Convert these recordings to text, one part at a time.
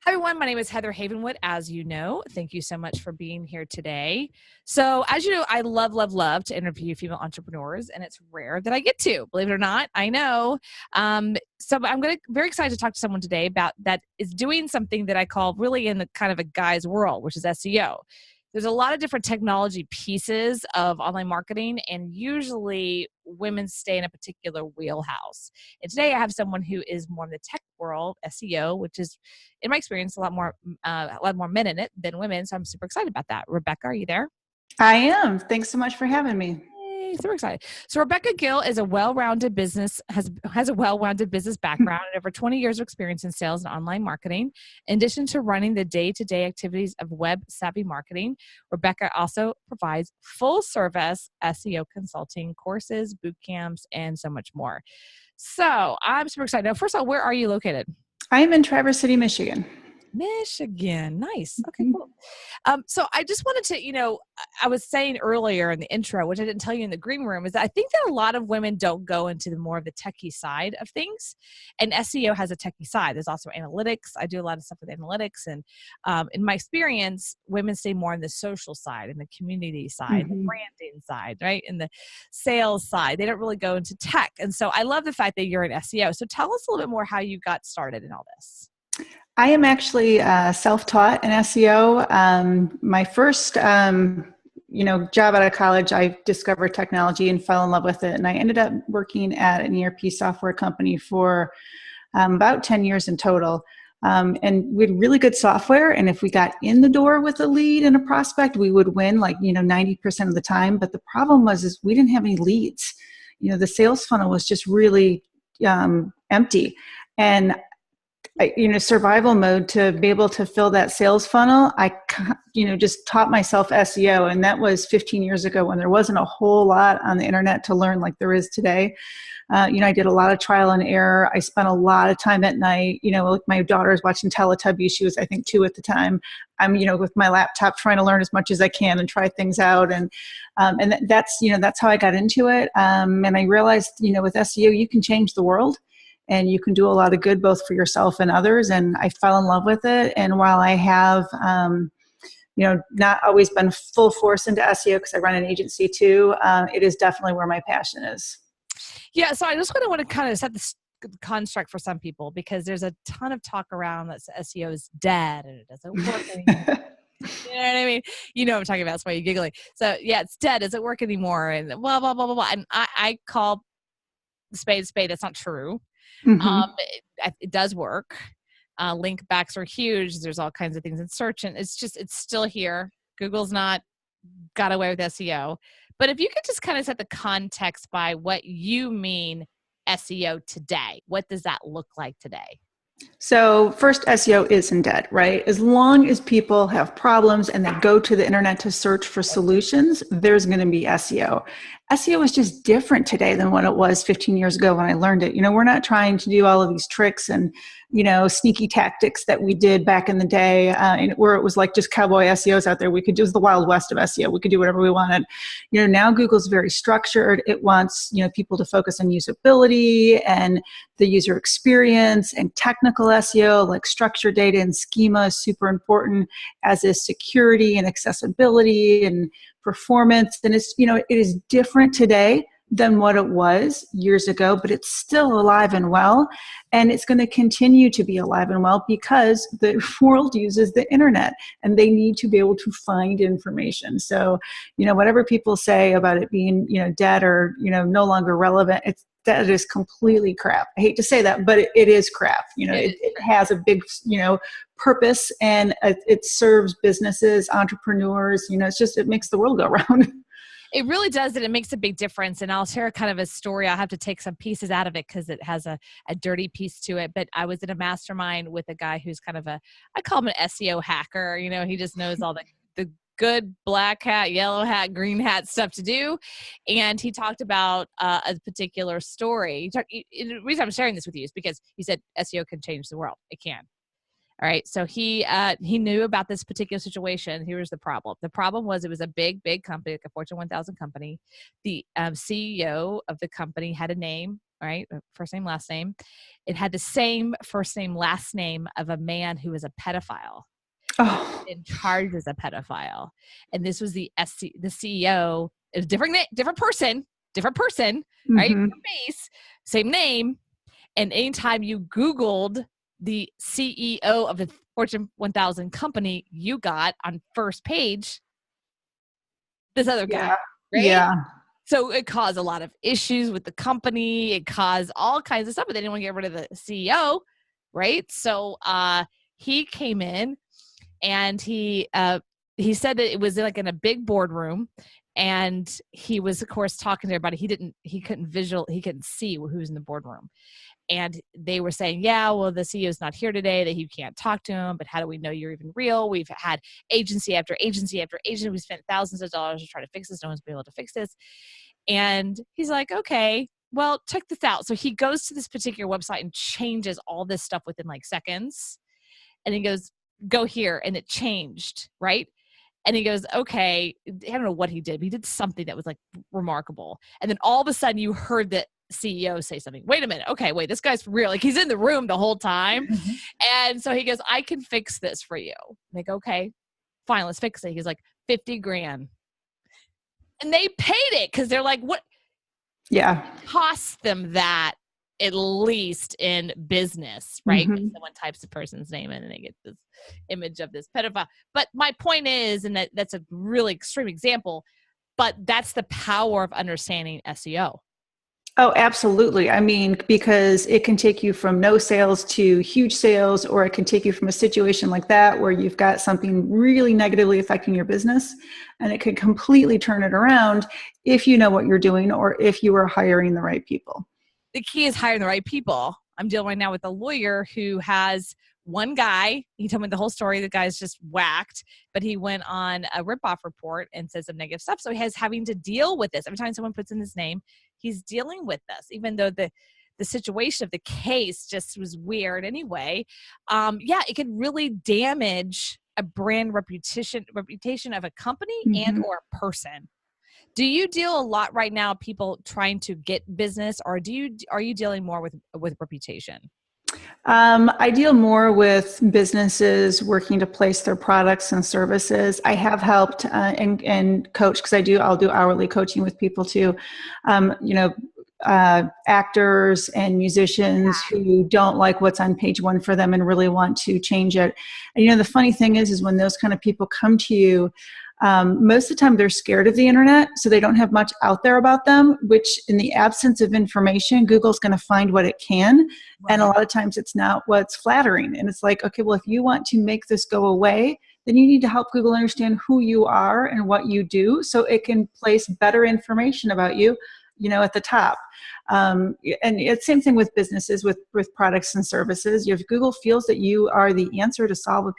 Hi, everyone. My name is Heather Havenwood, as you know. Thank you so much for being here today. So, as you know, I love to interview female entrepreneurs, and it's rare that I get to, believe it or not. I know. So I'm very excited to talk to someone today about that is doing something that I call really in the kind of a guy's world, which is SEO. There's a lot of different technology pieces of online marketing, and usually women stay in a particular wheelhouse. And today I have someone who is more in the tech world, SEO, which is, in my experience, a lot more men in it than women. So I'm super excited about that. Rebecca, are you there? I am. Thanks so much for having me. Yay, super excited. So Rebecca Gill is a well-rounded business, has a well-rounded business background and over 20 years of experience in sales and online marketing. In addition to running the day-to-day activities of web-savvy marketing, Rebecca also provides full-service SEO consulting courses, boot camps, and so much more. So I'm super excited. Now, first of all, where are you located? I am in Traverse City, Michigan. Michigan. Nice. Okay, cool. So I just wanted to, I was saying earlier in the intro, which I didn't tell you in the green room, is that I think that a lot of women don't go into the more of the techie side of things. And SEO has a techie side. There's also analytics. I do a lot of stuff with analytics. And in my experience, women stay more on the social side and the community side, the branding side, right? And the sales side. They don't really go into tech. And so I love the fact that you're in SEO. So tell us a little bit more how you got started in all this. I am actually self-taught in SEO. My first, job out of college, I discovered technology and fell in love with it. And I ended up working at an ERP software company for about 10 years in total. And we had really good software. And if we got in the door with a lead and a prospect, we would win 90% of the time. But the problem was we didn't have any leads. The sales funnel was just really empty. And survival mode to be able to fill that sales funnel, I just taught myself SEO. And that was 15 years ago when there wasn't a whole lot on the internet to learn like there is today. I did a lot of trial and error. I spent a lot of time at night, with my daughters watching Teletubbies. She was, I think, 2 at the time. I'm, with my laptop trying to learn as much as I can and try things out. And that's how I got into it. And I realized, with SEO, you can change the world. And you can do a lot of good both for yourself and others. And I fell in love with it. And while I have, not always been full force into SEO because I run an agency too, it is definitely where my passion is. Yeah. So I just want to kind of set the construct for some people, because there's a ton of talk around that SEO is dead and it doesn't work anymore. You know what I mean? You know what I'm talking about. That's why you're giggling. So yeah, it's dead. Doesn't work anymore. And blah, blah, blah, blah, blah. And I call spade a spade. That's not true. It does work. Link backs are huge. There's all kinds of things in search, and it's still here. Google's not got away with SEO. But if you could just kind of set the context by what you mean SEO today, what does that look like today? So first, SEO isn't dead, right? As long as people have problems and they go to the internet to search for solutions, there's going to be SEO. SEO is just different today than what it was 15 years ago when I learned it. We're not trying to do all of these tricks and, sneaky tactics that we did back in the day, where it was like just cowboy SEOs out there. We could do the Wild West of SEO. We could do whatever we wanted. Now Google's very structured. It wants, people to focus on usability and the user experience, and technical SEO like structured data and schema is super important, as is security and accessibility and performance. And it's, it is different today than what it was years ago, but it's still alive and well. And it's going to continue to be alive and well because the world uses the internet and they need to be able to find information. So, whatever people say about it being, dead or, no longer relevant, that is completely crap. I hate to say that, but it is crap. It has a big, purpose, and it serves businesses, entrepreneurs. It makes the world go round. It really does, and it makes a big difference. And I'll share kind of a story. I'll have to take some pieces out of it because it has a dirty piece to it. But I was in a mastermind with a guy who's kind of I call him an SEO hacker. He just knows all the good black hat, yellow hat, green hat stuff to do. And he talked about a particular story. The reason I'm sharing this with you is because he said SEO can change the world. It can. All right. So he knew about this particular situation. Here was the problem. The problem was it was a big company, like a Fortune 1000 company. The CEO of the company had a name right? First name, last name. It had the same first name, last name of a man who was a pedophile, Oh. in charge as a pedophile. And this was the CEO. It was different person, right? Mm-hmm. Different face, same name. And anytime you Googled the CEO of the Fortune 1000 company, you got on first page this other guy, Yeah. right? Yeah. So it caused a lot of issues with the company. It caused all kinds of stuff, but they didn't want to get rid of the CEO, right? So he came in and he said that it was like in a big boardroom, and he was, of course, talking to everybody. He couldn't see who was in the boardroom. And they were saying, yeah, well, the CEO is not here today, that you can't talk to him, but how do we know you're even real? We've had agency after agency after agency. We spent thousands of dollars to try to fix this. No one's been able to fix this. And he's like, okay, well, check this out. So he goes to this particular website and changes all this stuff within like seconds. And he goes, go here. And it changed, right? And he goes, okay, I don't know what he did, but he did something that was like remarkable. And then all of a sudden you heard the CEO say something. Wait a minute. Okay, wait, this guy's for real. Like, he's in the room the whole time. Mm-hmm. And so he goes, I can fix this for you. I'm like, okay, fine, let's fix it. He's like, 50 grand. And they paid it because they're like, what? Yeah. Cost them that at least in business, right? Mm-hmm. Someone types the person's name in and they get this image of this pedophile. But my point is, and that's a really extreme example, but that's the power of understanding SEO. Oh, absolutely. I mean, because it can take you from no sales to huge sales, or it can take you from a situation like that where you've got something really negatively affecting your business, and it could completely turn it around if you know what you're doing or if you are hiring the right people. The key is hiring the right people. I'm dealing right now with a lawyer who has one guy. He told me the whole story. The guy's just whacked, but he went on a ripoff report and said some negative stuff. So he has having to deal with this. Every time someone puts in his name, he's dealing with this, even though the situation of the case just was weird anyway. Yeah, it can really damage a brand reputation of a company and or a person. Do you deal a lot right now, people trying to get business, or are you dealing more with reputation? I deal more with businesses working to place their products and services. I have helped and coach, because I'll do hourly coaching with people too. Actors and musicians who don't like what's on page one for them and really want to change it. And the funny thing is when those kind of people come to you, most of the time they're scared of the internet, so they don't have much out there about them, which in the absence of information, Google's going to find what it can. Right. And a lot of times it's not what's flattering. And it's like, okay, well, if you want to make this go away, then you need to help Google understand who you are and what you do, so it can place better information about you, at the top. And it's same thing with businesses, with products and services. If Google feels that you are the answer to solve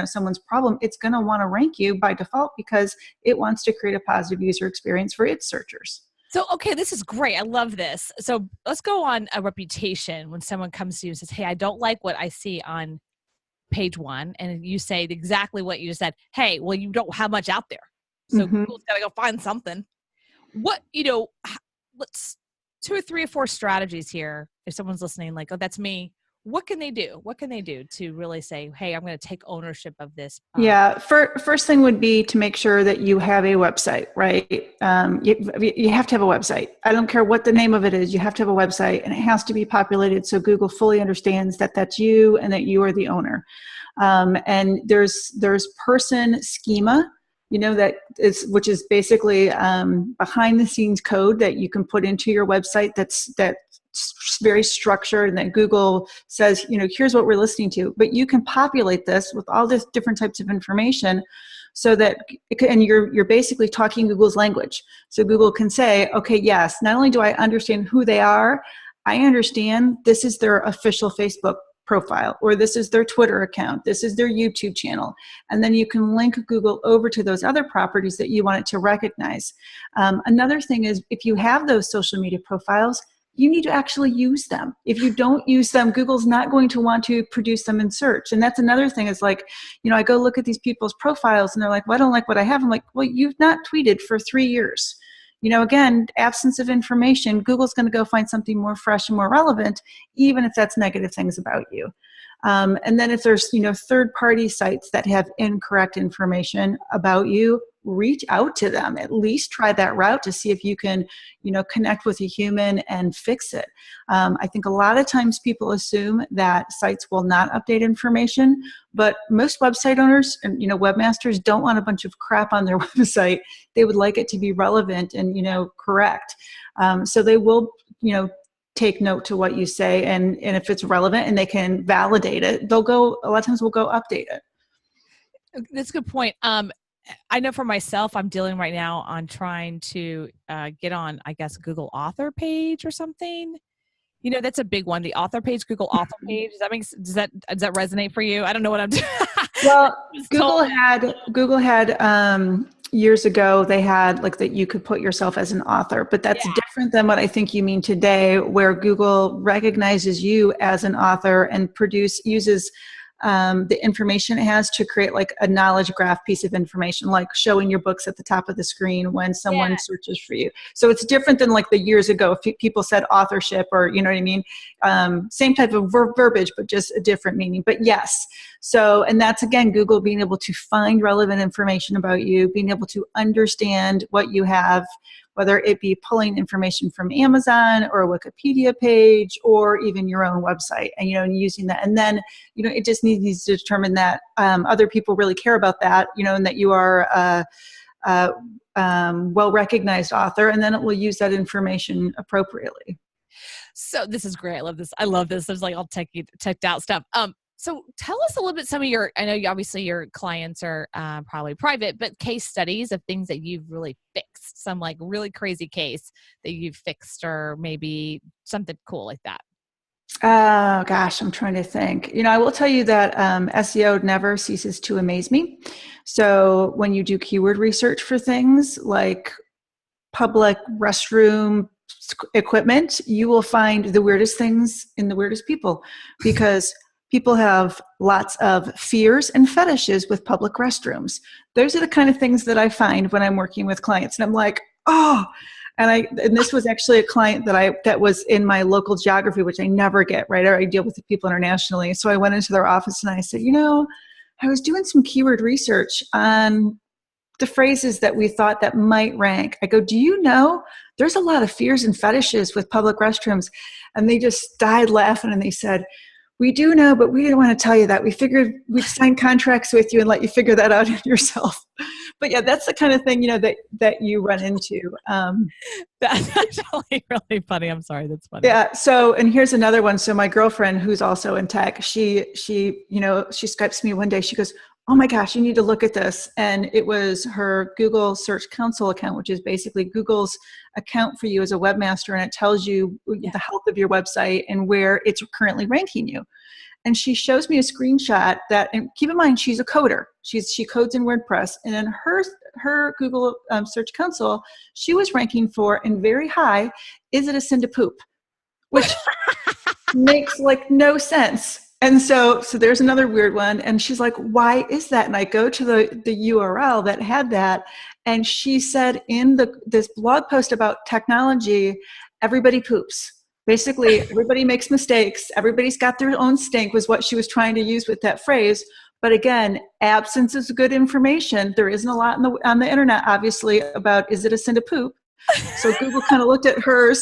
someone's problem, it's going to want to rank you by default because it wants to create a positive user experience for its searchers. So, okay, this is great. I love this. So let's go on a reputation. When someone comes to you and says, hey, I don't like what I see on page one, and you say exactly what you just said. Hey, well, you don't have much out there. So Google's got to go find something. What, let's 2 or 3 or 4 strategies here. If someone's listening, like, oh, that's me. What can they do? What can they do to really say, hey, I'm going to take ownership of this? Yeah. First thing would be to make sure that you have a website, right? You have to have a website. I don't care what the name of it is. You have to have a website, and it has to be populated so Google fully understands that that's you and that you are the owner. And there's person schema, which is basically behind the scenes code that you can put into your website that's very structured, and that Google says, here's what we're listening to. But you can populate this with all these different types of information, so that you're basically talking Google's language. So Google can say, okay, yes, not only do I understand who they are, I understand this is their official Facebook profile, or this is their Twitter account, this is their YouTube channel. And then you can link Google over to those other properties that you want it to recognize. Another thing is, if you have those social media profiles, you need to actually use them. If you don't use them, Google's not going to want to produce them in search. And that's another thing, is like, I go look at these people's profiles and they're like, well, I don't like what I have. I'm like, well, you've not tweeted for 3 years. again, absence of information, Google's going to go find something more fresh and more relevant, even if that's negative things about you. And then if there's, third-party sites that have incorrect information about you, reach out to them. At least try that route to see if you can, connect with a human and fix it. I think a lot of times people assume that sites will not update information, but most website owners and, webmasters don't want a bunch of crap on their website. They would like it to be relevant and, correct. So they will, take note to what you say, and if it's relevant and they can validate it, a lot of times we'll go update it. That's a good point. I know for myself, I'm dealing right now on trying to get on, I guess, Google author page or something. That's a big one. The author page, Google author page. Does that resonate for you? I don't know what I'm doing. Well, Google had years ago, they had like that you could put yourself as an author, but that's different than what I think you mean today, where Google recognizes you as an author and uses the information it has to create like a knowledge graph piece of information, like showing your books at the top of the screen when someone searches for you. So it's different than like the years ago, if people said authorship, or you know what I mean? Same type of verbiage, but just a different meaning. But yes. So, and that's again, Google being able to find relevant information about you, being able to understand what you have, whether it be pulling information from Amazon or a Wikipedia page or even your own website, and using that. And then it just needs to determine that other people really care about that, and that you are a well-recognized author, and then it will use that information appropriately. So this is great. I love this. There's like all teched out stuff. So tell us a little bit, I know obviously your clients are probably private, but case studies of things that you've really fixed, some like really crazy case that you've fixed, or maybe something cool like that. Oh gosh, I'm trying to think. I will tell you that SEO never ceases to amaze me. So when you do keyword research for things like public restroom equipment, you will find the weirdest things in the weirdest people, because people have lots of fears and fetishes with public restrooms. Those are the kind of things that I find when I'm working with clients, and I'm like, oh. And this was actually a client that was in my local geography, which I never get, right? I deal with the people internationally. So I went into their office and I said, I was doing some keyword research on the phrases that we thought that might rank. I go, do you know there's a lot of fears and fetishes with public restrooms? And they just died laughing and they said, we do know, but we didn't want to tell you that. We figured we'd sign contracts with you and let you figure that out yourself. But yeah, that's the kind of thing, that you run into. That's actually really funny. I'm sorry. That's funny. Yeah. So, and here's another one. So my girlfriend, who's also in tech, she Skypes me one day. She goes, oh my gosh, you need to look at this. And it was her Google Search Console account, which is basically Google's account for you as a webmaster. And it tells you the health of your website and where it's currently ranking you. And she shows me a screenshot and keep in mind, she's a coder. She codes in WordPress. And in her Google Search Console, she was ranking for, and very high, is it a sin to poop? Which makes like no sense. And so there's another weird one. And she's like, why is that? And I go to the URL that had that. And she said in this blog post about technology, everybody poops. Basically, everybody makes mistakes. Everybody's got their own stink was what she was trying to use with that phrase. But again, absence is good information. There isn't a lot on the internet, obviously, about is it a sin to poop? So Google kind of looked at her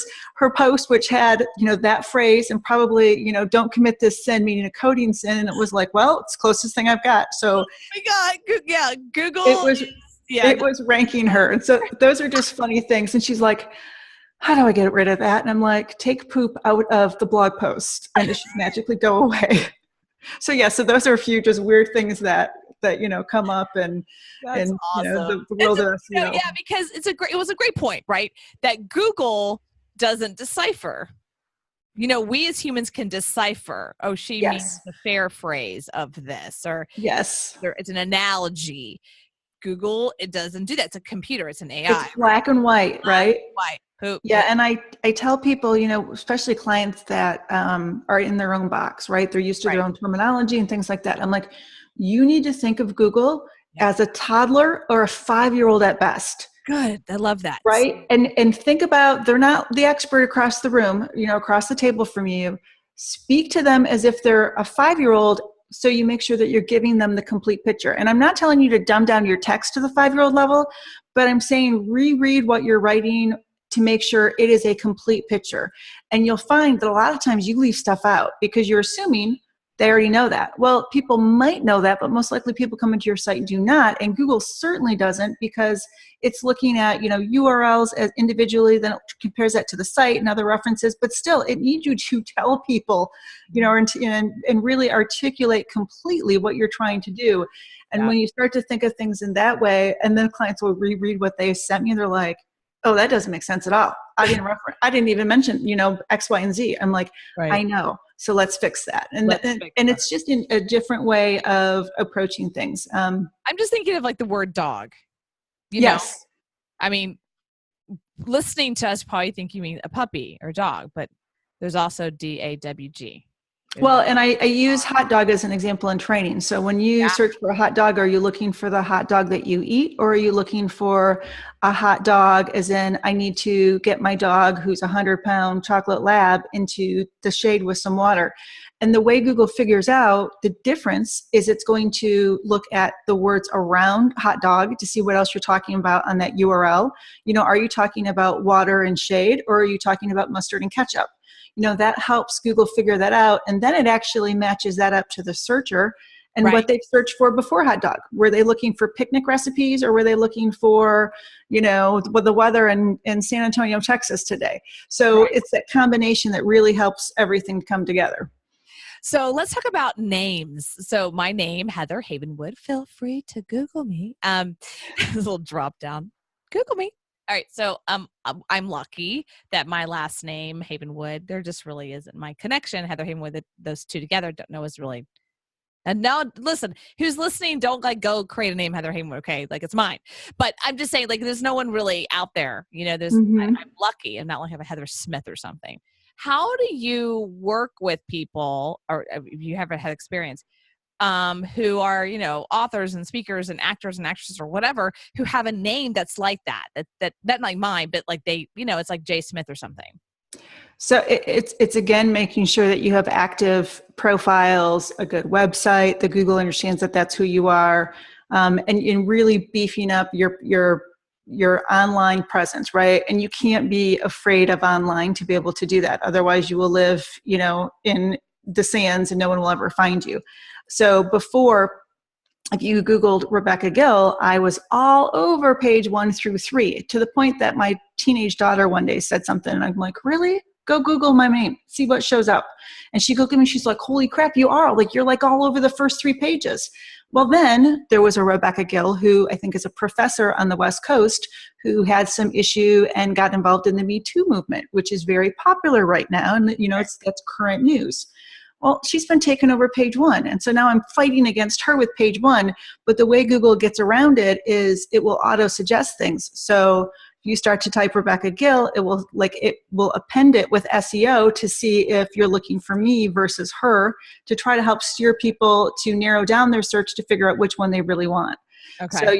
post, which had, that phrase, and probably, don't commit this sin, meaning a coding sin. And it was like, well, it's the closest thing I've got. So oh my God, yeah, Google. It was ranking her. And so those are just funny things. And she's like, how do I get rid of that? And I'm like, take poop out of the blog post and it should magically go away. So yeah, so those are a few just weird things that come up and awesome. The world of SEO. Yeah, because it was a great point, right? That Google doesn't decipher. We as humans can decipher. Oh, she means the fair phrase of this, or yes, it's an analogy. Google, it doesn't do that. It's a computer. It's an AI. It's black and white, right? White. Poop. Yeah, and I tell people, especially clients that are in their own box, right? They're used to their own terminology and things like that. I'm like, you need to think of Google as a toddler or a 5-year-old at best. Good. I love that. Right. And think about, they're not the expert across the room, across the table from you. Speak to them as if they're a 5-year-old. So you make sure that you're giving them the complete picture. And I'm not telling you to dumb down your text to the 5-year-old level, but I'm saying reread what you're writing to make sure it is a complete picture. And you'll find that a lot of times you leave stuff out because you're assuming they already know that. Well, people might know that, but most likely people come into your site and do not. And Google certainly doesn't, because it's looking at, URLs as individually, then it compares that to the site and other references. But still, it needs you to tell people, and really articulate completely what you're trying to do. And when you start to think of things in that way, and then clients will reread what they sent me, they're like, oh, that doesn't make sense at all. I didn't even mention, X, Y, and Z. I'm like, right. I know. So let's fix that. And it's just a different way of approaching things. I'm just thinking of like the word dog. Yes. I mean, listening to us probably think you mean a puppy or dog, but there's also DAWG. Well, and I use hot dog as an example in training. So when you search for a hot dog, are you looking for the hot dog that you eat, or are you looking for a hot dog as in, I need to get my dog who's a 100-pound chocolate lab into the shade with some water? And the way Google figures out the difference is it's going to look at the words around hot dog to see what else you're talking about on that URL. Are you talking about water and shade, or are you talking about mustard and ketchup? That helps Google figure that out. And then it actually matches that up to the searcher and what they've searched for before hot dog. Were they looking for picnic recipes, or were they looking for, the weather in San Antonio, Texas today? So it's that combination that really helps everything come together. So let's talk about names. So my name, Heather Havenwood, feel free to Google me. A little drop down, Google me. All right. So I'm lucky that my last name, Havenwood, there just really isn't my connection. Heather Havenwood, those two together, don't know is really. And now, listen, who's listening, don't go create a name, Heather Havenwood, okay? Like, it's mine. But I'm just saying, there's no one really out there. I'm lucky. I'm not like I have a Heather Smith or something. How do you work with people, or if you haven't had experience, who are, authors and speakers and actors and actresses or whatever, who have a name that's like that not like mine, but like they, it's like Jay Smith or something. So it's again, making sure that you have active profiles, a good website, that Google understands that that's who you are, and really beefing up your online presence, right? And you can't be afraid of online to be able to do that. Otherwise you will live, in the sands and no one will ever find you. So before, if you Googled Rebecca Gill, I was all over page 1 through 3, to the point that my teenage daughter one day said something, and I'm like, really? Go Google my name, see what shows up. And she looked at me, she's like, holy crap, you're like all over the first 3 pages. Well, then there was a Rebecca Gill, who I think is a professor on the West Coast, who had some issue and got involved in the Me Too movement, which is very popular right now. And, that's current news. Well, she's been taken over page 1. And so now I'm fighting against her with page 1. But the way Google gets around it is it will auto-suggest things. So if you start to type Rebecca Gill, it will append it with SEO to see if you're looking for me versus her, to try to help steer people to narrow down their search to figure out which one they really want. Okay. So,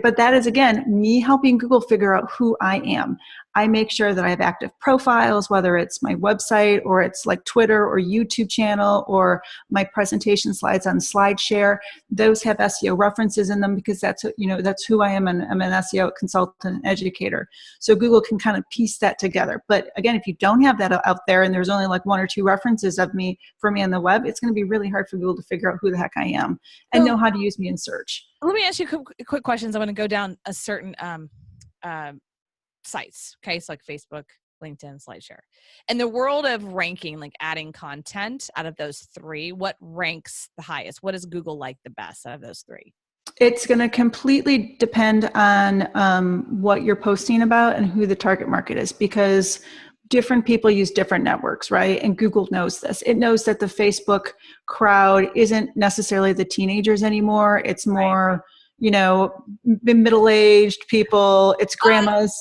but that is, again, me helping Google figure out who I am. I make sure that I have active profiles, whether it's my website or it's like Twitter or YouTube channel or my presentation slides on SlideShare. Those have SEO references in them because that's who I am. And I'm an SEO consultant and educator. So Google can kind of piece that together. But again, if you don't have that out there and there's only like 1 or 2 references of me for me on the web, it's going to be really hard for Google to figure out who the heck I am and know how to use me in search. Let me ask you quick questions. I want to go down a certain sites, okay? So like Facebook, LinkedIn, SlideShare. In the world of ranking, like adding content out of those 3, what ranks the highest? What does Google like the best out of those 3? It's going to completely depend on what you're posting about and who the target market is, because different people use different networks, right? And Google knows this. It knows that the Facebook crowd isn't necessarily the teenagers anymore. It's more, middle-aged people. It's grandmas.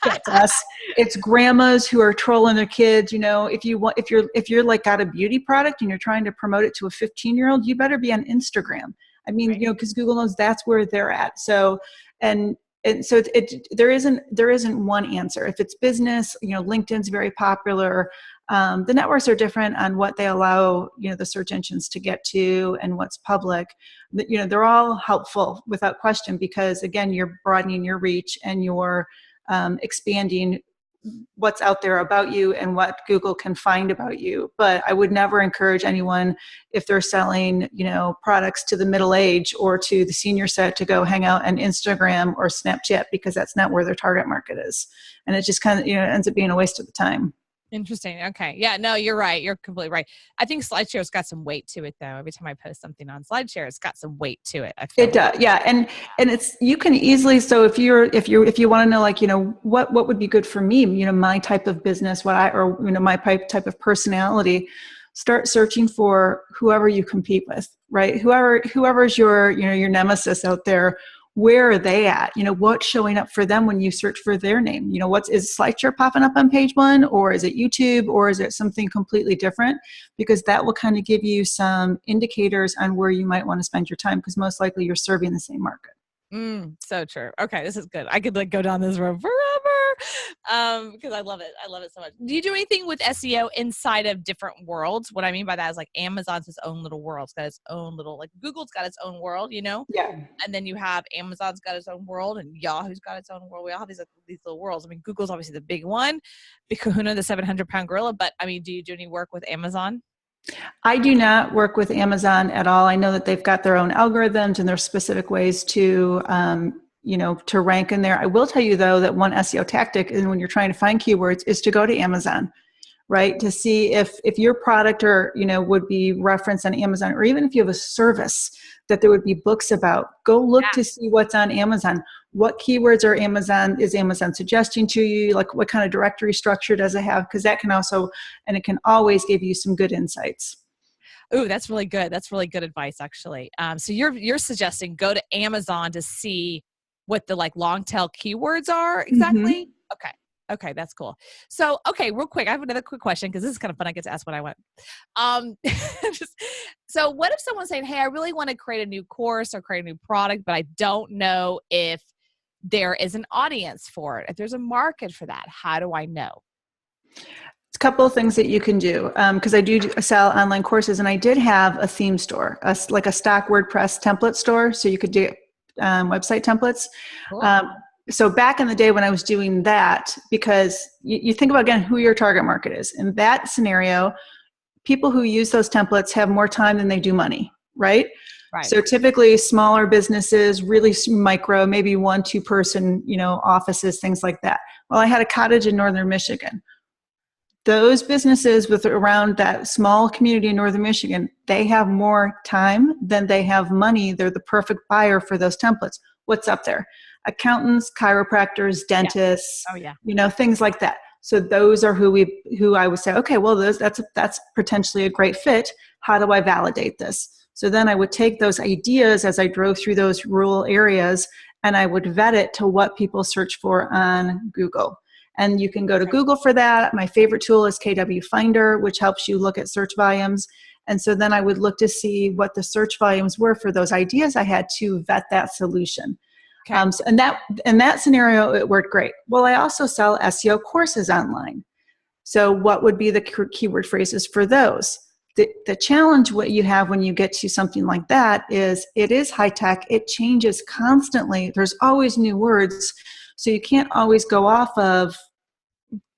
That's us. It's grandmas who are trolling their kids. If you're like got a beauty product and you're trying to promote it to a 15-year-old, you better be on Instagram. I mean, because Google knows that's where they're at. So, and And so there isn't one answer. If it's business, LinkedIn's very popular. The networks are different on what they allow, the search engines to get to and what's public. But, they're all helpful without question, because again, you're broadening your reach and you're expanding what's out there about you and what Google can find about you. But I would never encourage anyone, if they're selling, products to the middle age or to the senior set, to go hang out on Instagram or Snapchat, because that's not where their target market is. And it just kind of, ends up being a waste of the time. Interesting. Okay. Yeah, no, you're right. You're completely right. I think SlideShare's got some weight to it, though. Every time I post something on SlideShare, it's got some weight to it. I feel it does. Yeah. And it's, you can easily, so if you want to know, like, what would be good for me, my type of business, my type of personality, start searching for whoever you compete with, right? Whoever's your nemesis out there. Where are they at? What's showing up for them when you search for their name? Is SlideShare popping up on page 1, or is it YouTube, or is it something completely different? Because that will kind of give you some indicators on where you might want to spend your time, because most likely you're serving the same market. So true. Okay, this is good. I could go down this road forever because I love it. I love it so much. Do you do anything with SEO inside of different worlds? What I mean by that is, like, Amazon's its own little world. It's got its own little, like, Google's got its own world, Yeah. And then you have Amazon's got its own world, and Yahoo's got its own world. We all have these little worlds. I mean, Google's obviously the big one, the kahuna, the 700-pound gorilla. But I mean, do you do any work with Amazon? I do not work with Amazon at all. I know that they've got their own algorithms and there's specific ways to, to rank in there. I will tell you, though, that one SEO tactic is, when you're trying to find keywords, is to go to Amazon, right? To see if your product would be referenced on Amazon, or even if you have a service that there would be books about, go look to see what's on Amazon. What keywords is Amazon suggesting to you? Like, what kind of directory structure does it have? Because that can also, and it can always give you some good insights. Ooh, that's really good. That's really good advice, actually. So you're suggesting go to Amazon to see what the, like, long tail keywords are exactly? Mm-hmm. Okay, that's cool. So, okay, real quick, I have another quick question, because this is kind of fun. I get to ask what I want. So what if someone's saying, hey, I really want to create a new course or create a new product, but I don't know if there is an audience for it, if there's a market for that? How do I know? A couple of things that you can do, because I do sell online courses, and I did have a theme store, like a stock WordPress template store, so you could do website templates. Cool. So back in the day when I was doing that, because you think about, again, who your target market is. In that scenario, people who use those templates have more time than they do money, right? Right. So typically smaller businesses, really micro, maybe 1-2 person, offices, things like that. Well, I had a cottage in northern Michigan. Those businesses with around that small community in northern Michigan, they have more time than they have money. They're the perfect buyer for those templates. What's up there? Accountants, chiropractors, dentists, things like that. So those are who I would say, okay, well, that's potentially a great fit. How do I validate this? So then I would take those ideas as I drove through those rural areas, and I would vet it to what people search for on Google. And you can go to Google for that. My favorite tool is KW Finder, which helps you look at search volumes. And so then I would look to see what the search volumes were for those ideas I had to vet that solution. Okay. So in that scenario, it worked great. Well, I also sell SEO courses online. So what would be the keyword phrases for those? The challenge what you have when you get to something like that is it is high tech. It changes constantly. There's always new words. So you can't always go off of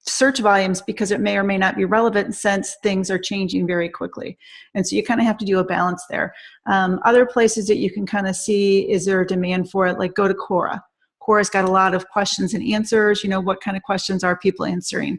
search volumes, because it may or may not be relevant, since things are changing very quickly. And so you kind of have to do a balance there. Other places that you can kind of see, is there a demand for it? Like, go to Quora. Quora's got a lot of questions and answers. What kind of questions are people answering?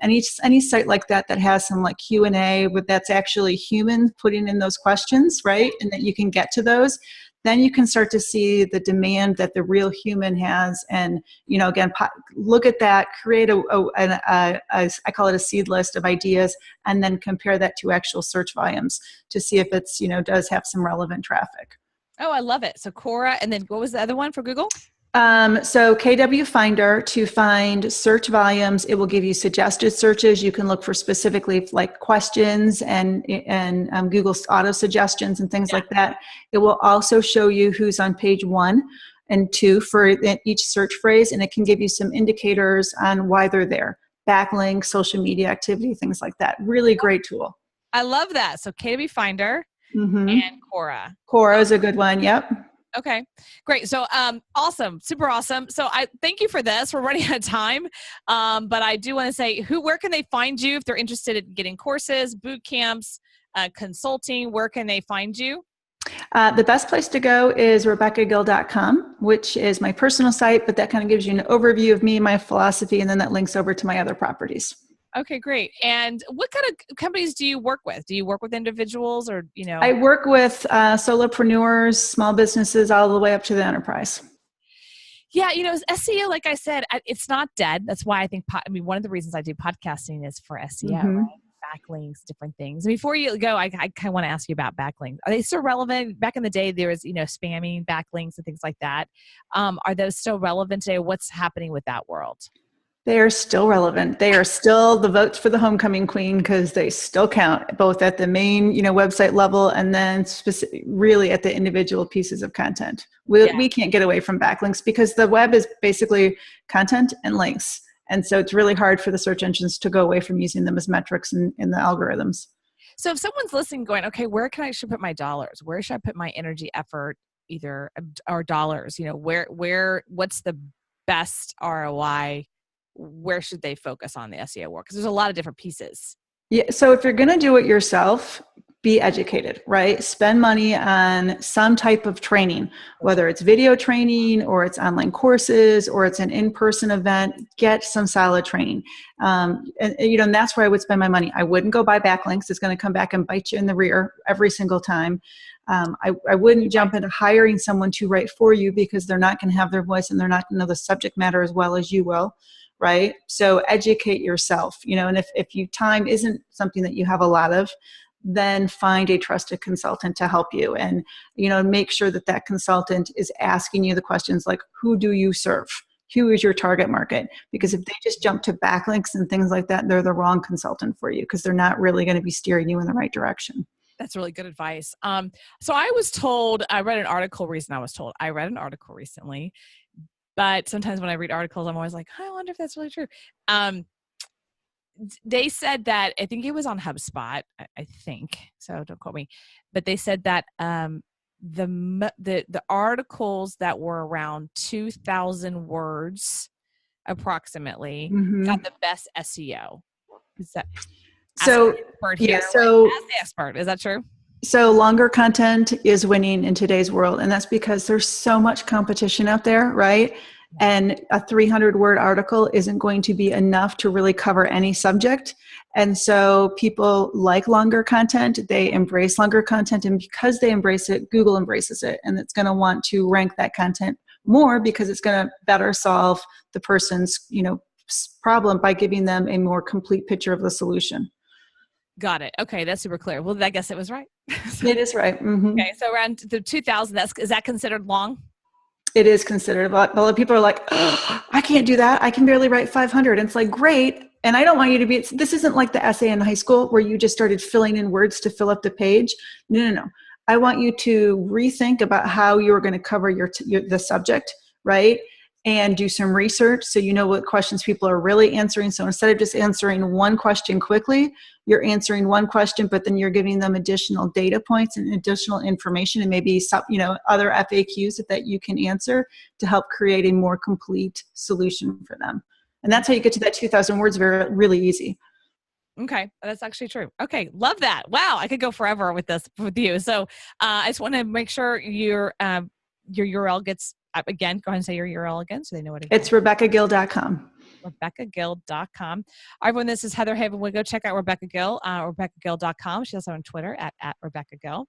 Any site like that has some like Q&A, but that's actually human putting in those questions, right? And that you can get to those. Then you can start to see the demand that the real human has. And, again, look at that, create I call it a seed list of ideas, and then compare that to actual search volumes to see if it's, does have some relevant traffic. Oh, I love it. So Quora, and then what was the other one for Google? So KW Finder, to find search volumes, it will give you suggested searches. You can look for specifically like questions and Google's auto suggestions and things like that. It will also show you who's on page 1. and 2 for each search phrase, and it can give you some indicators on why they're there. Backlinks, social media activity, things like that. Really great tool. I love that. So KW Finder and Quora. Quora is a good one. Yep. Okay, great. So, awesome, super awesome. So I thank you for this. We're running out of time. But I do want to say where can they find you if they're interested in getting courses, boot camps, consulting, where can they find you? The best place to go is RebeccaGill.com, which is my personal site, but that kind of gives you an overview of me, my philosophy, and then that links over to my other properties. Okay, great. And what kind of companies do you work with? Do you work with individuals or, I work with solopreneurs, small businesses, all the way up to the enterprise. Yeah, SEO, like I said, it's not dead. That's why I think, one of the reasons I do podcasting is for SEO, right? Backlinks, different things. Before you go, I kind of want to ask you about backlinks. Are they still relevant? Back in the day, there was, spamming backlinks and things like that. Are those still relevant today? What's happening with that world? They are still relevant. They are still the votes for the homecoming queen because they still count both at the main, website level and then really at the individual pieces of content. We can't get away from backlinks because the web is basically content and links. And so it's really hard for the search engines to go away from using them as metrics in the algorithms. So if someone's listening going, okay, where can I should put my dollars? Where should I put my energy, effort, or dollars? What's the best ROI? Where should they focus on the SEO work? Because there's a lot of different pieces. Yeah. So if you're going to do it yourself, be educated, right? Spend money on some type of training, whether it's video training or it's online courses or it's an in-person event. Get some solid training. And that's where I would spend my money. I wouldn't go buy backlinks. It's going to come back and bite you in the rear every single time. I wouldn't jump into hiring someone to write for you because they're not going to have their voice and they're not going to know the subject matter as well as you will. Right? So educate yourself, and if time isn't something that you have a lot of, then find a trusted consultant to help you and, make sure that consultant is asking you the questions like, who do you serve? Who is your target market? Because if they just jump to backlinks and things like that, they're the wrong consultant for you because they're not really going to be steering you in the right direction. That's really good advice. So I was told, I read an article recently, but sometimes when I read articles, I'm always like, I wonder if that's really true. They said that, I think it was on HubSpot, I think, so don't quote me, but they said that the articles that were around 2,000 words approximately got the best SEO. Is that so? Expert here, so as the expert, is that true? So longer content is winning in today's world, and that's because there's so much competition out there, right? And a 300-word article isn't going to be enough to really cover any subject. And so people like longer content, they embrace longer content, and because they embrace it, Google embraces it, and it's going to want to rank that content more because it's going to better solve the person's, problem by giving them a more complete picture of the solution. Got it. Okay, that's super clear. Well, I guess it was right. It is right. Okay, so around the 2,000, is that considered long? It is considered. A lot of people are like, oh, I can't do that. I can barely write 500. And it's like, great. And I don't want you to be, this isn't like the essay in high school where you just started filling in words to fill up the page. No. I want you to rethink about how you're going to cover the subject, right? And do some research so you know what questions people are really answering. So instead of just answering one question quickly, you're answering one question, but then you're giving them additional data points and additional information and maybe some, other FAQs that you can answer to help create a more complete solution for them. And that's how you get to that 2,000 words really easy. Okay, that's actually true. Okay, love that. Wow, I could go forever with this with you. So I just want to make sure your URL gets, again, go ahead and say your URL again so they know what it is. It's RebeccaGill.com. RebeccaGill.com. Everyone, this is Heather Havenwood. Go check out Rebecca Gill, RebeccaGill.com. She's also on Twitter at Rebecca Gill.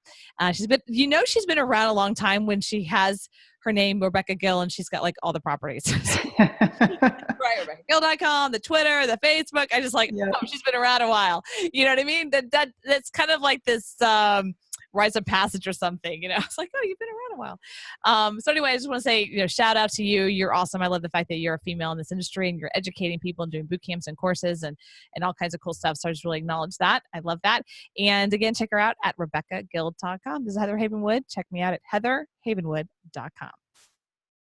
She's been around a long time when she has her name Rebecca Gill and she's got like all the properties. Right, RebeccaGill.com, the Twitter, the Facebook. I just she's been around a while. You know what I mean? That's kind of like this rites of passage or something, It's like, oh, you've been around a while. So anyway, I just want to say, shout out to you. You're awesome. I love the fact that you're a female in this industry and you're educating people and doing boot camps and courses and all kinds of cool stuff. So I just really acknowledge that. I love that. And again, check her out at RebeccaGill.com. This is Heather Havenwood. Check me out at heatherhavenwood.com.